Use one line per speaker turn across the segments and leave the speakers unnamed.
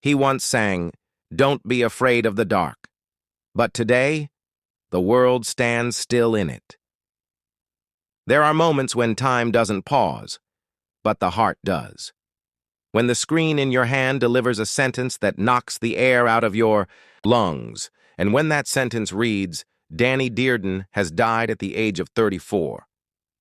He once sang, "Don't be afraid of the dark." But today, the world stands still in it. There are moments when time doesn't pause, but the heart does. When the screen in your hand delivers a sentence that knocks the air out of your lungs, and when that sentence reads, "Danny Dearden has died at the age of 34.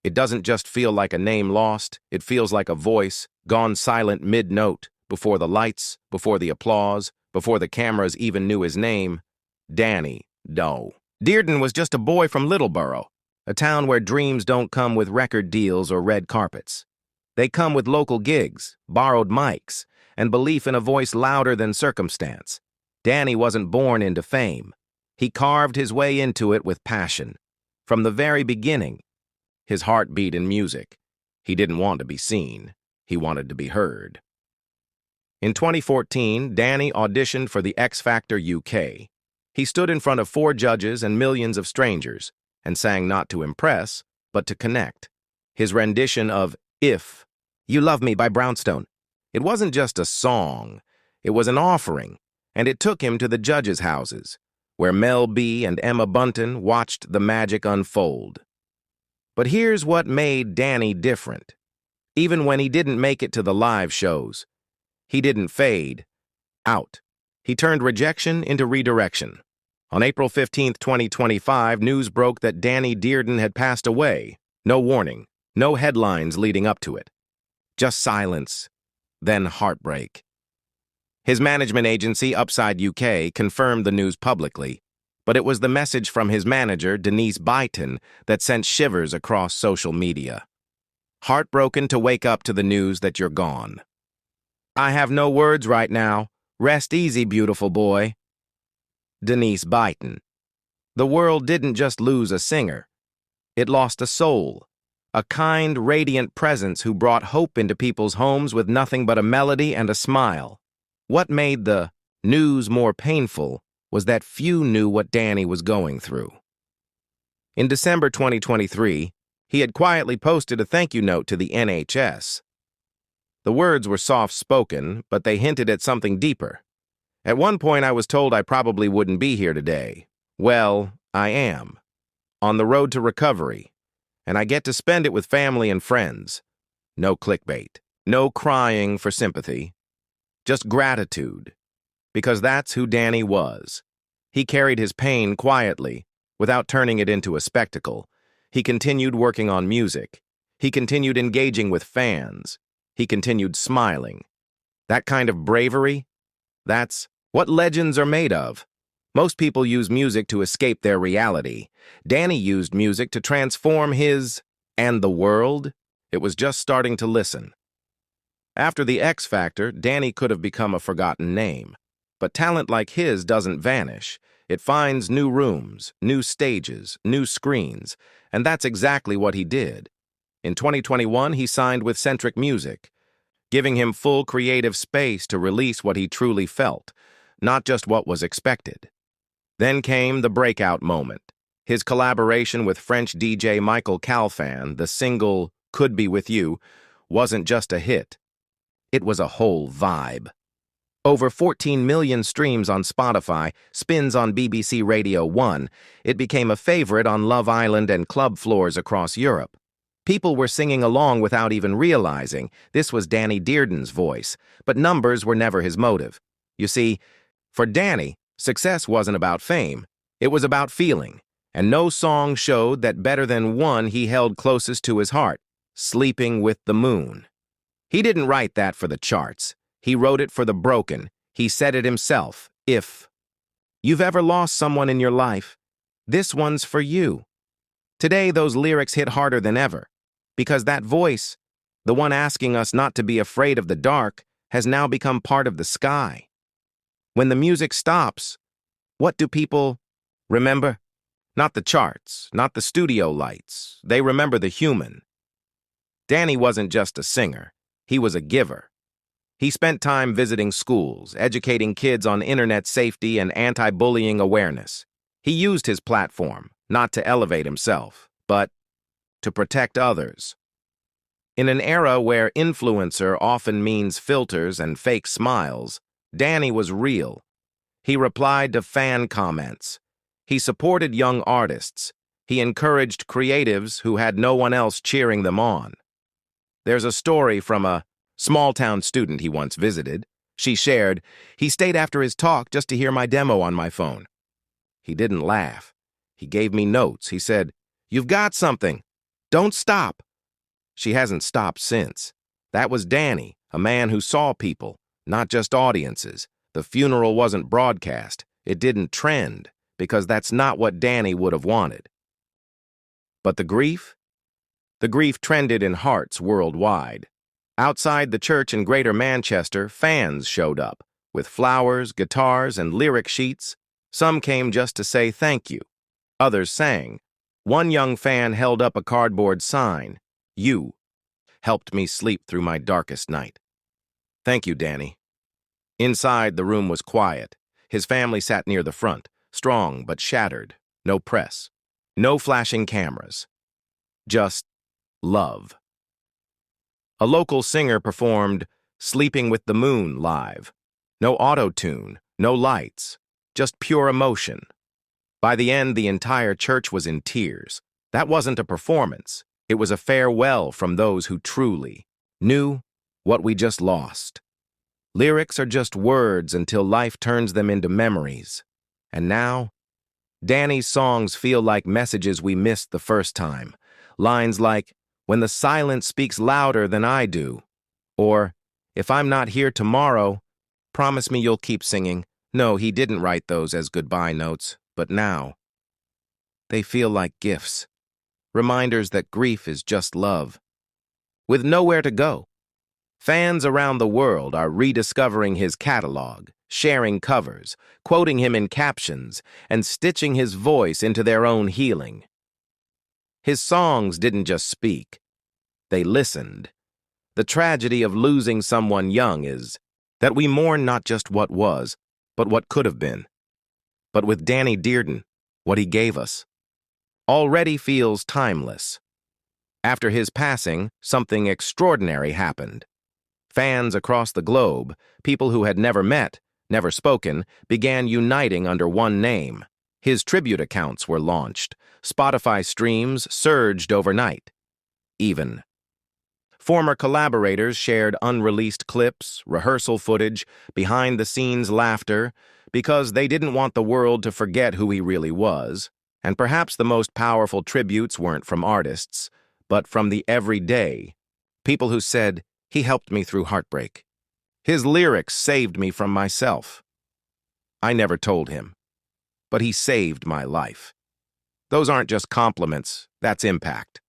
It doesn't just feel like a name lost, it feels like a voice gone silent mid-note, before the lights, before the applause, before the cameras even knew his name. Danny, no. Dearden was just a boy from Littleborough, a town where dreams don't come with record deals or red carpets. They come with local gigs, borrowed mics, and belief in a voice louder than circumstance. Danny wasn't born into fame. He carved his way into it with passion. From the very beginning, his heart beat in music. He didn't want to be seen. He wanted to be heard. In 2014, Danny auditioned for the X Factor UK. He stood in front of 4 judges and millions of strangers, and sang not to impress, but to connect. His rendition of "If You Love Me" by Brownstone. It wasn't just a song, it was an offering, and it took him to the judges' houses, where Mel B and Emma Bunton watched the magic unfold. But here's what made Danny different. Even when he didn't make it to the live shows, he didn't fade out. He turned rejection into redirection. On April 15, 2025, news broke that Danny Dearden had passed away. No warning, no headlines leading up to it. Just silence, then heartbreak. His management agency, Upside UK, confirmed the news publicly, but it was the message from his manager, Dearden, that sent shivers across social media. Heartbroken to wake up to the news that you're gone. I have no words right now. Rest easy, beautiful boy. Dearden. The world didn't just lose a singer. It lost a soul, a kind, radiant presence who brought hope into people's homes with nothing but a melody and a smile. What made the news more painful was that few knew what Danny was going through. In December 2023, he had quietly posted a thank you note to the NHS. The words were soft-spoken, but they hinted at something deeper. At one point, I was told I probably wouldn't be here today. Well, I am. On the road to recovery. And I get to spend it with family and friends. No clickbait. No crying for sympathy. Just gratitude. Because that's who Danny was. He carried his pain quietly, without turning it into a spectacle. He continued working on music. He continued engaging with fans. He continued smiling. That kind of bravery, that's what legends are made of. Most people use music to escape their reality. Danny used music to transform his and the world. It was just starting to listen. After the X Factor, Danny could have become a forgotten name. But talent like his doesn't vanish. It finds new rooms, new stages, new screens, and that's exactly what he did. In 2021, he signed with Centric Music, giving him full creative space to release what he truly felt, not just what was expected. Then came the breakout moment. His collaboration with French DJ Michael Calfan, the single "Could Be With You," wasn't just a hit. It was a whole vibe. Over 14 million streams on Spotify, spins on BBC Radio 1, it became a favorite on Love Island and club floors across Europe. People were singing along without even realizing this was Danny Dearden's voice, but numbers were never his motive. You see, for Danny, success wasn't about fame, it was about feeling, and no song showed that better than one he held closest to his heart, "Sleeping with the Moon." He didn't write that for the charts. He wrote it for the broken. He said it himself. If you've ever lost someone in your life, this one's for you. Today, those lyrics hit harder than ever, because that voice, the one asking us not to be afraid of the dark, has now become part of the sky. When the music stops, what do people remember? Not the charts, not the studio lights. They remember the human. Danny wasn't just a singer. He was a giver. He spent time visiting schools, educating kids on internet safety and anti-bullying awareness. He used his platform, not to elevate himself, but to protect others. In an era where influencer often means filters and fake smiles, Danny was real. He replied to fan comments. He supported young artists. He encouraged creatives who had no one else cheering them on. There's a story from a small-town student he once visited. She shared, "He stayed after his talk just to hear my demo on my phone. He didn't laugh. He gave me notes. He said, 'You've got something. Don't stop.' She hasn't stopped since. That was Danny, a man who saw people, not just audiences. The funeral wasn't broadcast. It didn't trend, because that's not what Danny would have wanted. But the grief? The grief trended in hearts worldwide. Outside the church in Greater Manchester, fans showed up, with flowers, guitars, and lyric sheets. Some came just to say thank you. Others sang. One young fan held up a cardboard sign, "You helped me sleep through my darkest night." Thank you, Danny. Inside, the room was quiet. His family sat near the front, strong but shattered. No press. No flashing cameras. Just love. A local singer performed "Sleeping with the Moon" live. No auto-tune, no lights, just pure emotion. By the end, the entire church was in tears. That wasn't a performance. It was a farewell from those who truly knew what we just lost. Lyrics are just words until life turns them into memories. And now, Danny's songs feel like messages we missed the first time. Lines like, "When the silence speaks louder than I do," or, "If I'm not here tomorrow, promise me you'll keep singing." No, he didn't write those as goodbye notes, but now they feel like gifts. Reminders that grief is just love. With nowhere to go, fans around the world are rediscovering his catalog, sharing covers, quoting him in captions, and stitching his voice into their own healing. His songs didn't just speak. They listened. The tragedy of losing someone young is that we mourn not just what was, but what could have been. But with Danny Dearden, what he gave us already feels timeless. After his passing, something extraordinary happened. Fans across the globe, people who had never met, never spoken, began uniting under one name. His tribute accounts were launched. Spotify streams surged overnight. Even former collaborators shared unreleased clips, rehearsal footage, behind-the-scenes laughter, because they didn't want the world to forget who he really was. And perhaps the most powerful tributes weren't from artists, but from the everyday. People who said, "He helped me through heartbreak. His lyrics saved me from myself. I never told him, but he saved my life." Those aren't just compliments, that's impact.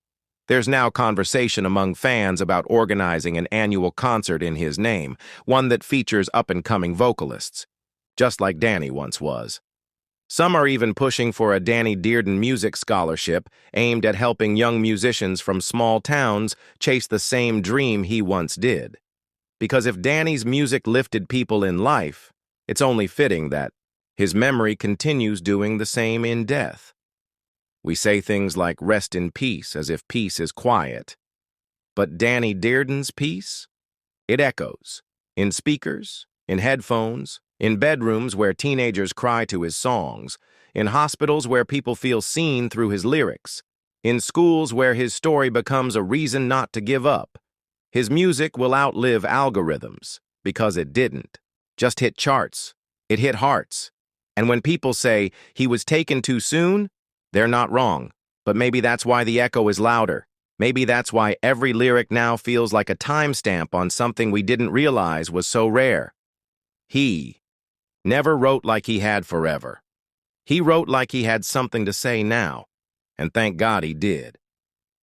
There's now conversation among fans about organizing an annual concert in his name, one that features up-and-coming vocalists, just like Danny once was. Some are even pushing for a Danny Dearden Music Scholarship aimed at helping young musicians from small towns chase the same dream he once did. Because if Danny's music lifted people in life, it's only fitting that his memory continues doing the same in death. We say things like "rest in peace" as if peace is quiet. But Danny Dearden's peace? It echoes. In speakers, in headphones, in bedrooms where teenagers cry to his songs, in hospitals where people feel seen through his lyrics, in schools where his story becomes a reason not to give up. His music will outlive algorithms, because it didn't just hit charts. It hit hearts. And when people say he was taken too soon, they're not wrong. But maybe that's why the echo is louder. Maybe that's why every lyric now feels like a timestamp on something we didn't realize was so rare. He never wrote like he had forever. He wrote like he had something to say now, and thank God he did.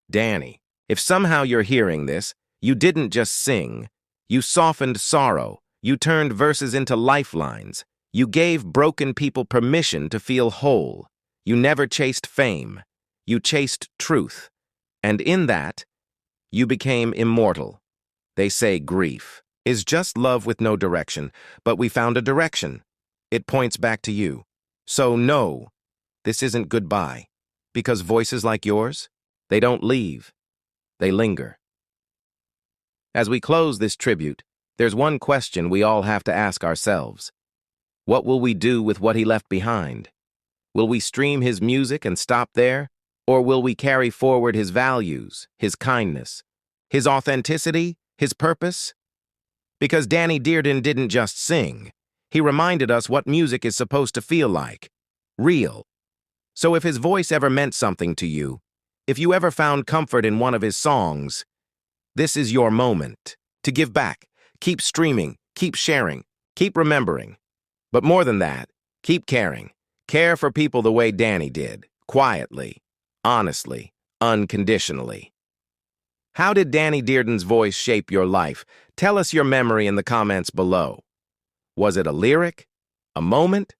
Danny, if somehow you're hearing this, you didn't just sing. You softened sorrow. You turned verses into lifelines. You gave broken people permission to feel whole. You never chased fame. You chased truth. And in that, you became immortal. They say grief is just love with no direction, but we found a direction. It points back to you. So no, this isn't goodbye, because voices like yours, they don't leave, they linger. As we close this tribute, There's one question we all have to ask ourselves. What will we do with what he left behind? Will we stream his music and stop there? Or will we carry forward his values, his kindness, his authenticity, his purpose? Because Danny Dearden didn't just sing. He reminded us what music is supposed to feel like. Real. So if his voice ever meant something to you, if you ever found comfort in one of his songs, this is your moment to give back. Keep streaming, keep sharing, keep remembering. But more than that, keep caring. Care for people the way Danny did, quietly, honestly, unconditionally. How did Danny Dearden's voice shape your life? Tell us your memory in the comments below. Was it a lyric, a moment,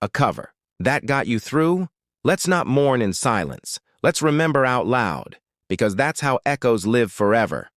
a cover that got you through? Let's not mourn in silence. Let's remember out loud, because that's how echoes live forever.